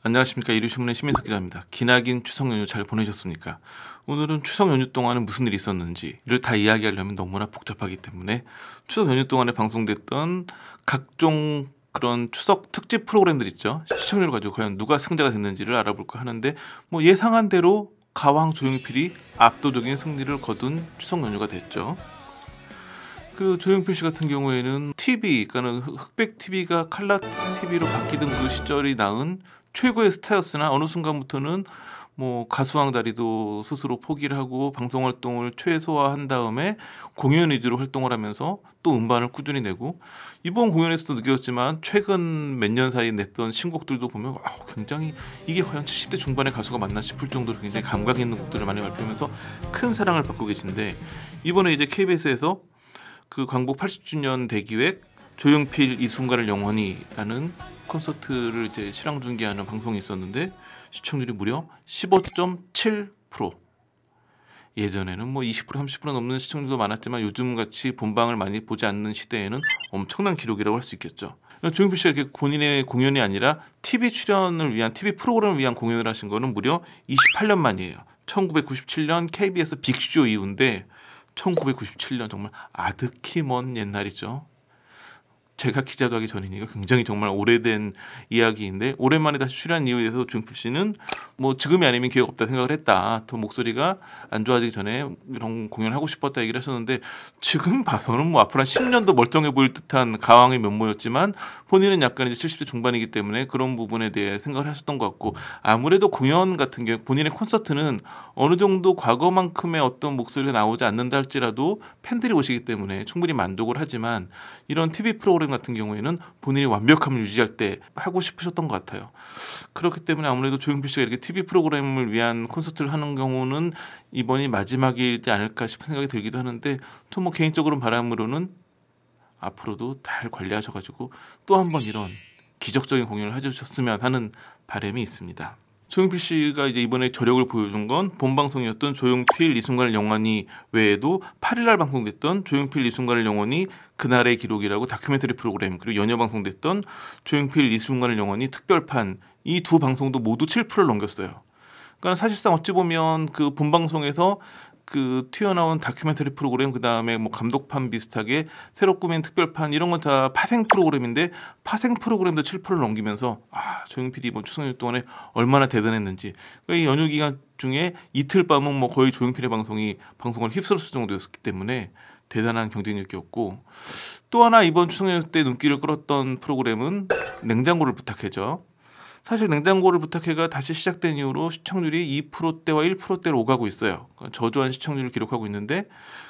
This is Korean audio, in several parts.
안녕하십니까. 이류신문의 심민석 기자입니다. 기나긴 추석 연휴 잘 보내셨습니까? 오늘은 추석 연휴 동안에 무슨 일이 있었는지를 다 이야기하려면 너무나 복잡하기 때문에 추석 연휴 동안에 방송됐던 각종 그런 추석 특집 프로그램들 있죠. 시청률을 가지고 과연 누가 승자가 됐는지를 알아볼까 하는데 뭐 예상한 대로 가왕 조용필이 압도적인 승리를 거둔 추석 연휴가 됐죠. 그 조용필 씨 같은 경우에는 TV, 그러니까 흑백 TV가 칼라 TV로 바뀌던 그 시절이 낳은 최고의 스타였으나 어느 순간부터는 뭐 가수왕다리도 스스로 포기를 하고 방송 활동을 최소화한 다음에 공연 위주로 활동을 하면서 또 음반을 꾸준히 내고 이번 공연에서도 느꼈지만 최근 몇 년 사이 냈던 신곡들도 보면 굉장히 이게 과연 70대 중반의 가수가 맞나 싶을 정도로 굉장히 감각 있는 곡들을 많이 발표하면서 큰 사랑을 받고 계신데 이번에 이제 KBS에서 그 광복 80주년 대기획 조용필 이 순간을 영원히라는 콘서트를 이제 실황 중계하는 방송이 있었는데 시청률이 무려 15.7%. 예전에는 뭐 20% 30% 넘는 시청률도 많았지만 요즘같이 본방을 많이 보지 않는 시대에는 엄청난 기록이라고 할 수 있겠죠. 조용필 씨가 이렇게 본인의 공연이 아니라 TV 출연을 위한 TV 프로그램을 위한 공연을 하신 거는 무려 28년 만이에요. 1997년 KBS 빅쇼 이후인데 1997년 정말 아득히 먼 옛날이죠. 제가 기자도 하기 전이니까 굉장히 정말 오래된 이야기인데 오랜만에 다시 출연 이유에 대해서 조용필 씨는 뭐 지금이 아니면 기회가 없다 생각을 했다. 더 목소리가 안 좋아지기 전에 이런 공연을 하고 싶었다 얘기를 했었는데 지금 봐서는 뭐 앞으로 한 10년도 멀쩡해 보일 듯한 가왕의 면모였지만 본인은 약간 이제 70대 중반이기 때문에 그런 부분에 대해 생각을 하셨던 것 같고 아무래도 공연 같은 경우 본인의 콘서트는 어느 정도 과거만큼의 어떤 목소리가 나오지 않는다 할지라도 팬들이 오시기 때문에 충분히 만족을 하지만 이런 TV 프로그램 같은 경우에는 본인이 완벽함을 유지할 때 하고 싶으셨던 것 같아요. 그렇기 때문에 아무래도 조용필 씨가 이렇게 TV 프로그램을 위한 콘서트를 하는 경우는 이번이 마지막이지 않을까 싶은 생각이 들기도 하는데 또 뭐 개인적으로 바람으로는 앞으로도 잘 관리하셔가지고 또 한 번 이런 기적적인 공연을 해주셨으면 하는 바람이 있습니다. 조용필 씨가 이제 이번에 저력을 보여준 건 본방송이었던 조용필 이 순간을 영원히 외에도 8일날 방송됐던 조용필 이 순간을 영원히 그날의 기록이라고 다큐멘터리 프로그램 그리고 연여 방송됐던 조용필 이 순간을 영원히 특별판 이 두 방송도 모두 7%를 넘겼어요. 그러니까 사실상 어찌 보면 그 본방송에서 그 튀어나온 다큐멘터리 프로그램 그다음에 뭐 감독판 비슷하게 새로 꾸민 특별판 이런 건 다 파생 프로그램인데 파생 프로그램도 7%를 넘기면서 조용필이 이번 추석 연휴 동안에 얼마나 대단했는지 이 연휴 기간 중에 이틀 밤은 뭐 거의 조용필의 방송을 휩쓸었을 정도였기 때문에 대단한 경쟁력이었고 또 하나 이번 추석 연휴 때 눈길을 끌었던 프로그램은 냉장고를 부탁해죠. 사실 냉장고를 부탁해가 다시 시작된 이후로 시청률이 2%대와 1%대로 오가고 있어요. 저조한 시청률을 기록하고 있는데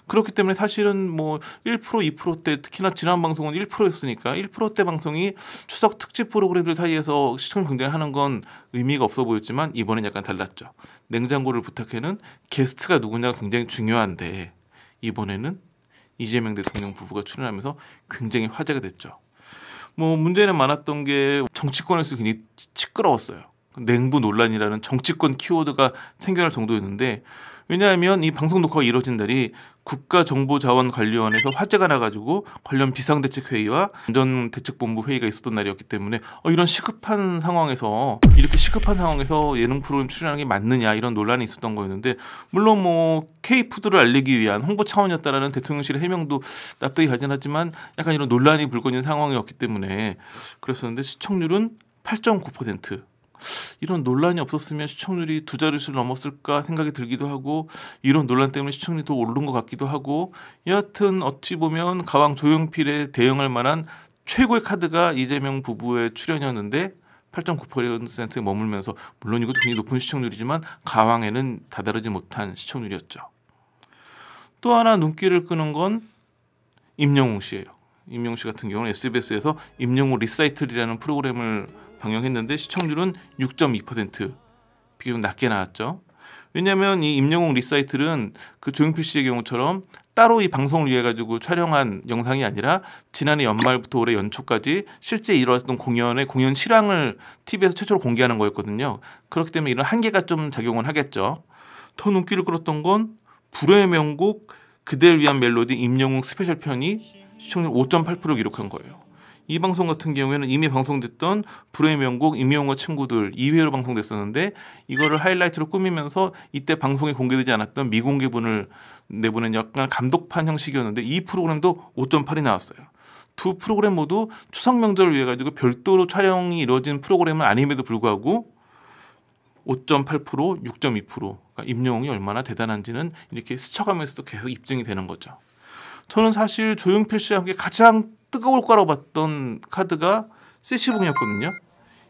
그렇기 때문에 사실은 뭐 1%, 2%대 특히나 지난 방송은 1%였으니까 1%대 방송이 추석 특집 프로그램들 사이에서 시청률 경쟁하는 건 의미가 없어 보였지만 이번엔 약간 달랐죠. 냉장고를 부탁해는 게스트가 누구냐가 굉장히 중요한데 이번에는 이재명 대통령 부부가 출연하면서 굉장히 화제가 됐죠. 뭐 문제는 많았던 게 정치권에서 굉장히 시끄러웠어요. 냉부 논란이라는 정치권 키워드가 생겨날 정도였는데 왜냐하면 이 방송 녹화가 이루어진 날이 국가정보자원관리원에서 화제가 나가지고 관련 비상대책회의와 안전대책본부 회의가 있었던 날이었기 때문에 이런 이렇게 시급한 상황에서 예능 프로그램 출연하는 게 맞느냐 이런 논란이 있었던 거였는데 물론 뭐 K푸드를 알리기 위한 홍보 차원이었다라는 대통령실의 해명도 납득이 가긴 하지만 약간 이런 논란이 불거진 상황이었기 때문에 그랬었는데 시청률은 8.9%. 이런 논란이 없었으면 시청률이 두 자릿수를 넘었을까 생각이 들기도 하고 이런 논란 때문에 시청률이 더 오른 것 같기도 하고 여하튼 어찌 보면 가왕 조용필에 대응할 만한 최고의 카드가 이재명 부부의 출연이었는데 8.9%에 머물면서 물론 이것도 굉장히 높은 시청률이지만 가왕에는 다다르지 못한 시청률이었죠. 또 하나 눈길을 끄는 건 임영웅 씨예요. 임영웅 씨 같은 경우는 SBS에서 임영웅 리사이틀이라는 프로그램을 방영했는데 시청률은 6.2% 비교적 낮게 나왔죠. 왜냐하면 이 임영웅 리사이틀은 그 조용필 씨의 경우처럼 따로 이 방송을 위해 가지고 촬영한 영상이 아니라 지난해 연말부터 올해 연초까지 실제 이루어졌던 공연 실황을 TV에서 최초로 공개하는 거였거든요. 그렇기 때문에 이런 한계가 좀 작용을 하겠죠. 더 눈길을 끌었던 건 불후의 명곡 그댈 위한 멜로디 임영웅 스페셜 편이 시청률 5.8% 기록한 거예요. 이 방송 같은 경우에는 이미 방송됐던 불후의 명곡 임영웅과 친구들 2회로 방송됐었는데 이거를 하이라이트로 꾸미면서 이때 방송에 공개되지 않았던 미공개분을 내보낸 약간 감독판 형식이었는데 이 프로그램도 5.8이 나왔어요. 두 프로그램 모두 추석 명절을 위해 가지고 별도로 촬영이 이루어진 프로그램은 아님에도 불구하고 5.8%, 6.2%. 그러니까 임영웅이 얼마나 대단한지는 이렇게 스쳐가면서도 계속 입증이 되는 거죠. 저는 사실 조용필 씨와 함께 가장 뜨거울 거라고 봤던 카드가 세시봉이었거든요.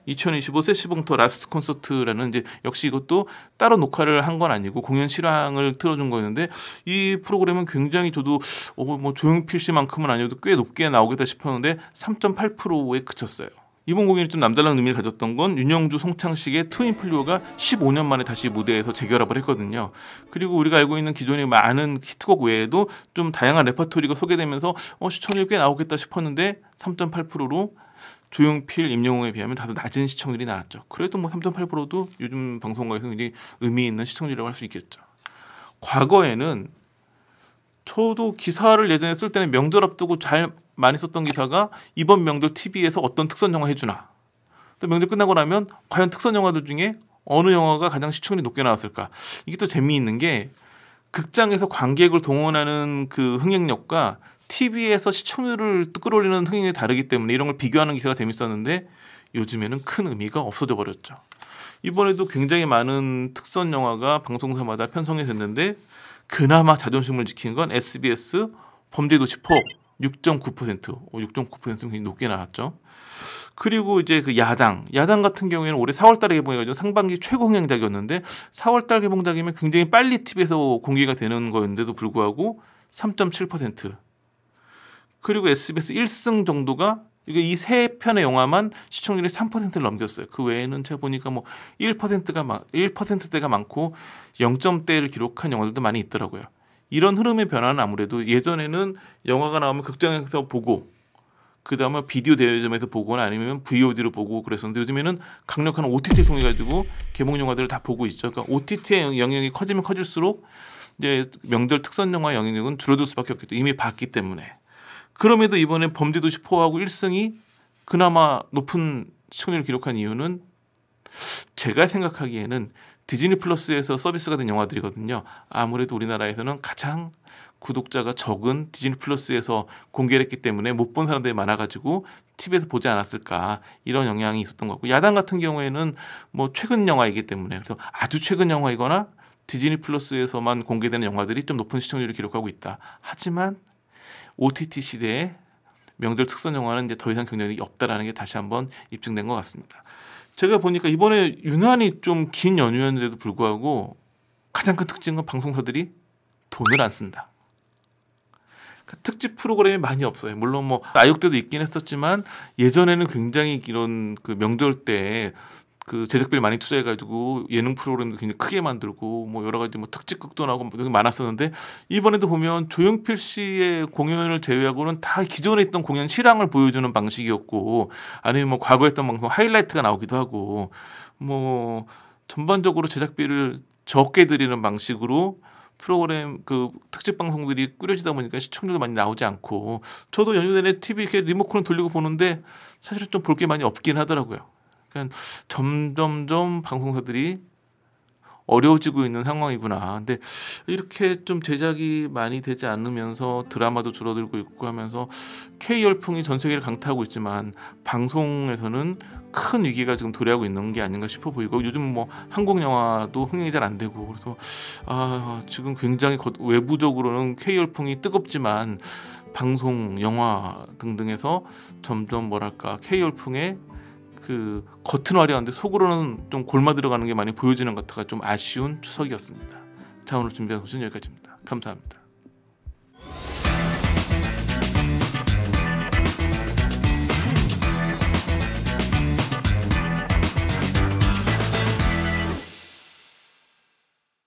2025 세시봉 더 라스트 콘서트라는 이제 역시 이것도 따로 녹화를 한 건 아니고 공연 실황을 틀어준 거였는데 이 프로그램은 굉장히 저도 뭐 조용필 씨만큼은 아니어도 꽤 높게 나오겠다 싶었는데 3.8%에 그쳤어요. 이번 공연이 좀 남다른 의미를 가졌던 건 윤영주, 송창식의 트윈플리오가 15년 만에 다시 무대에서 재결합을 했거든요. 그리고 우리가 알고 있는 기존의 많은 히트곡 외에도 좀 다양한 레퍼토리가 소개되면서 시청률이 꽤 나오겠다 싶었는데 3.8%로 조용필, 임영웅에 비하면 다소 낮은 시청률이 나왔죠. 그래도 뭐 3.8%도 요즘 방송가에서 굉장히 의미 있는 시청률이라고 할 수 있겠죠. 과거에는 저도 기사를 예전에 쓸 때는 명절 앞두고 잘 많이 썼던 기사가 이번 명절 TV에서 어떤 특선 영화 해주나. 또 명절 끝나고 나면 과연 특선 영화들 중에 어느 영화가 가장 시청률이 높게 나왔을까. 이게 또 재미있는 게 극장에서 관객을 동원하는 그 흥행력과 TV에서 시청률을 끌어올리는 흥행이 다르기 때문에 이런 걸 비교하는 기사가 재밌었는데 요즘에는 큰 의미가 없어져 버렸죠. 이번에도 굉장히 많은 특선 영화가 방송사마다 편성이 됐는데 그나마 자존심을 지킨 건 SBS 범죄도시 4 6.9%, 6.9%는 굉장히 높게 나왔죠. 그리고 이제 그 야당 같은 경우에는 올해 4월달에 개봉해가지고 상반기 최고 흥행작이었는데 4월달 개봉작이면 굉장히 빨리 TV에서 공개가 되는 거였는데도 불구하고 3.7%. 그리고 SBS 1승 정도가 이 세 편의 영화만 시청률이 3%를 넘겼어요. 그 외에는 제가 보니까 뭐 1%대가 많고 0점대를 기록한 영화들도 많이 있더라고요. 이런 흐름의 변화는 아무래도 예전에는 영화가 나오면 극장에서 보고 그 다음에 비디오 대여점에서 보거나 아니면 VOD로 보고 그랬었는데 요즘에는 강력한 OTT를 통해 가지고 개봉 영화들을 다 보고 있죠. 그러니까 OTT의 영향이 커지면 커질수록 이제 명절 특선 영화 영향력은 줄어들 수밖에 없겠죠. 이미 봤기 때문에. 그럼에도 이번에 범죄도시 4하고 1승이 그나마 높은 시청률을 기록한 이유는 제가 생각하기에는 디즈니 플러스에서 서비스가 된 영화들이거든요. 아무래도 우리나라에서는 가장 구독자가 적은 디즈니 플러스에서 공개를 했기 때문에 못 본 사람들이 많아가지고 TV에서 보지 않았을까 이런 영향이 있었던 것 같고 야당 같은 경우에는 뭐 최근 영화이기 때문에 그래서 아주 최근 영화이거나 디즈니 플러스에서만 공개되는 영화들이 좀 높은 시청률을 기록하고 있다. 하지만 OTT 시대에 명절 특선 영화는 이제 더 이상 경쟁력이 없다라는 게 다시 한번 입증된 것 같습니다. 제가 보니까 이번에 유난히 좀 긴 연휴였는데도 불구하고 가장 큰 특징은 방송사들이 돈을 안 쓴다. 그러니까 특집 프로그램이 많이 없어요. 물론 뭐 아육 때도 있긴 했었지만 예전에는 굉장히 이런 그 명절 때 그 제작비를 많이 투자해가지고 예능 프로그램도 굉장히 크게 만들고 뭐 여러 가지 뭐 특집극도 나오고 되게 많았었는데 이번에도 보면 조용필 씨의 공연을 제외하고는 다 기존에 있던 공연 실황을 보여주는 방식이었고 아니면 뭐 과거에 했던 방송 하이라이트가 나오기도 하고 뭐 전반적으로 제작비를 적게 들이는 방식으로 프로그램 그 특집 방송들이 꾸려지다 보니까 시청률도 많이 나오지 않고 저도 연휴 내내 TV 이렇게 리모컨을 돌리고 보는데 사실은 좀 볼 게 많이 없긴 하더라고요. 그러니까 점점점 방송사들이 어려워지고 있는 상황이구나. 근데 이렇게 좀 제작이 많이 되지 않으면서 드라마도 줄어들고 있고 하면서 K 열풍이 전 세계를 강타하고 있지만 방송에서는 큰 위기가 지금 도래하고 있는 게 아닌가 싶어 보이고 요즘 뭐 한국 영화도 흥행이 잘 안 되고 그래서 지금 굉장히 외부적으로는 K 열풍이 뜨겁지만 방송, 영화 등등에서 점점 뭐랄까 K 열풍에 그 겉은 화려한데 속으로는 좀 골마 들어가는 게 많이 보여지는 것 같아가 좀 아쉬운 추석이었습니다. 자 오늘 준비한 소식은 여기까지입니다. 감사합니다.